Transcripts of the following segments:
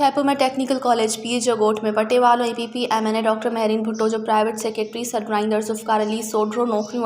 खैपुर में technical college पीर जो ॻोठ में पटे वालो ऐं PPMNA डॉक्टर महरीन भुट्टो जो प्राइवेट सेक्रेटरी सरबराहींदड़ ज़ुल्फ़िकार अली सोढरो नौकरियूं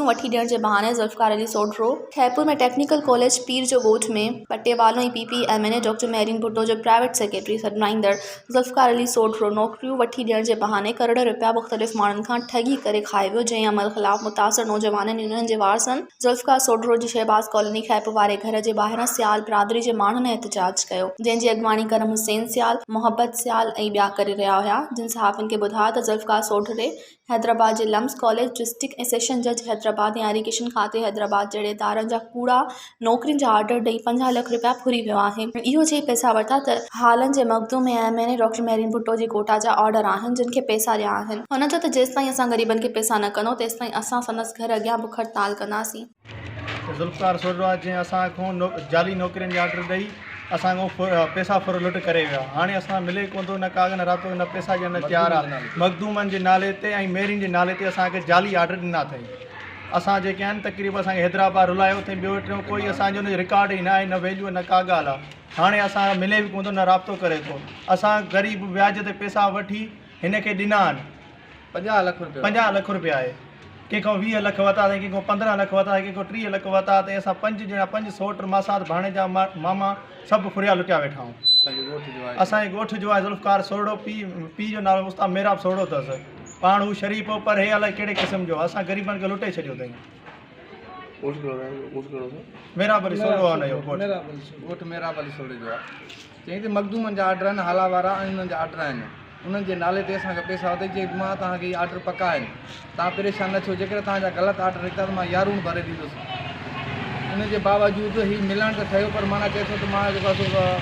वठी ॾियण जे बहाने ज़ुल्फ़िकार अली सोढरो खैपुर में टेक्निकल कॉलेज पीर जो ॻोठ में पटे वालो ऐं PPMNA डॉक्टर महरीन भुट्टो जो प्राइवेट सेक्रेटरी सरबराहींदड़ ज़ुल्फ़िकार अली सोढरो नौकरियूं वठी ॾियण जे बहाने करोड़ रुपया मुख़्तलिफ़ माण्हुनि खां ठगी करे खाए वियो, जंहिं अमल ख़िलाफ़ मुतासिर नौजवाननि ऐं उन्हनि जे वारसनि ज़ुल्फ़िकार सोढरो जी शहबाज़ कॉलोनी खैपुर वारे घर जे ॿाहिरां सियाल बिरादरी जे माण्हुनि एहतजाज कयो, जंहिंजी अॻवानी करम हुसैन सियाल, मोहब्बत सियाल ऐं ॿिया करे रहिया हुआ, जिन सहाफ़ियुनि खे ॿुधायो त ज़ुल्फ़िकार सोढरे हैदराबाद जे लम्स कॉलेज, डिस्ट्रिक्ट ऐं सेशन जज हैदराबाद ऐं एरीगेशन खाते हैदराबाद जहिड़े इदारनि जा कूड़ा नौकरियुनि जा ऑर्डर ॾेई 50 लख रुपया फुरी वियो आहे। इहो चई पैसा वरिता त हालनि जे मक़दूम में MNA डॉक्टर महरीन भुट्टो जी कोटा जा ऑर्डर आहिनि, जिन खे पैसा ॾिया आहिनि। हुन चयो त जेसिताईं असां ग़रीबनि खे पैसा न कंदो तेसिताईं असां संदसि घर अॻियां बुख हड़ताल कंदासीं। ज़ुल्फ़िकार सोढरो जंहिं असांखो जाली नौकरियुनि जा ऑर्डर ॾेई असांखो पैसा फुर लुट करे विया। हाणे असां मिले कोन थो, न काग़ज़ न रातो न पैसा ॾियण न तयारु आहे। मखदूमनि जे नाले ते ऐं मेरिन जे नाले ते असांखे जाली ऑर्डर ॾिना अथई। असां जेके आहिनि तक़रीबन असांखे हैदराबाद रुलायो अथई, ॿियो टियों कोई असांजो हुन रिकॉर्ड ई न आहे, न वैल्यू न का ॻाल्हि आहे। हाणे असां मिले बि कोन थो, न राब्तो करे थो। असां ग़रीब व्याज ते पैसा वठी हिन खे ॾिना आहिनि 50 लख रुपया आहे। कंहिंखो 20 लख वरिता अथई, कंहिंखो 15 लख वरिता अथई, कंहिंखो 30 लख वरिता अथई। असां 5 ॼणा 5 सौट मासात भाणे जा मामा सभु फुरिया लुटिया वेठा आहियूं। असांजे ॻोठ जो आहे ज़ुल्फ़िकार सोढरो, पीउ जो नालो उस्ताद मेहराब सोढरो अथसि। पाण हू शरीफ़ हो, पर हे अलाए कहिड़े क़िस्म जो। असां ग़रीबनि खे लुटे छॾियो अथई। मेहराब अली सोढरो आहे ॻोठ मेहराब अली सोढरे जो आहे। चई त मखदूमनि जा ऑर्डर आहिनि, हाला वारा ऐं उन्हनि जा ऑर्डर आहिनि। उन्हनि जे नाले ते असांखे पैसा वधे जे मां तव्हांखे इहे ऑर्डर पका आहिनि, तव्हां परेशान न थियो। जेकर तव्हांजा ग़लति ऑर्डर निकिता त मां यारून भरे ॾींदुसि। उन जे बावजूदि हीउ मिलण त ठहियो, पर माना चए थो त मां जेको आहे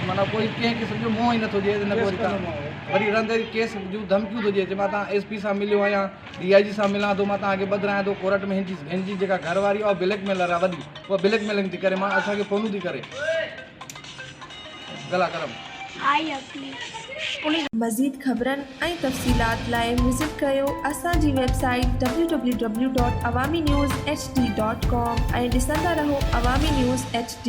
माना कोई कंहिं क़िस्म जो मोह ई नथो ॾिए। न वरी रंधे केस जूं धमकियूं थो ॾिए, मां तव्हां SP सां मिलियो आहियां, DIG सां मिलां थो, मां तव्हांखे ॿधायां थो। कोर्ट में हिन जी जेका घरवारी आहे ब्लैकमेलर आहे वॾी, उहा ब्लैकमेलिंग थी करे, मां असांखे फ़ोनूं थी करे गला करम। मज़ीद ख़बरनि ऐं तफ़सीलात लाइ विज़िट कयो असांजी वेबसाइट www.awamiNewsHD.com ऐं ॾिसंदा रहो अवामी न्यूज़ HD।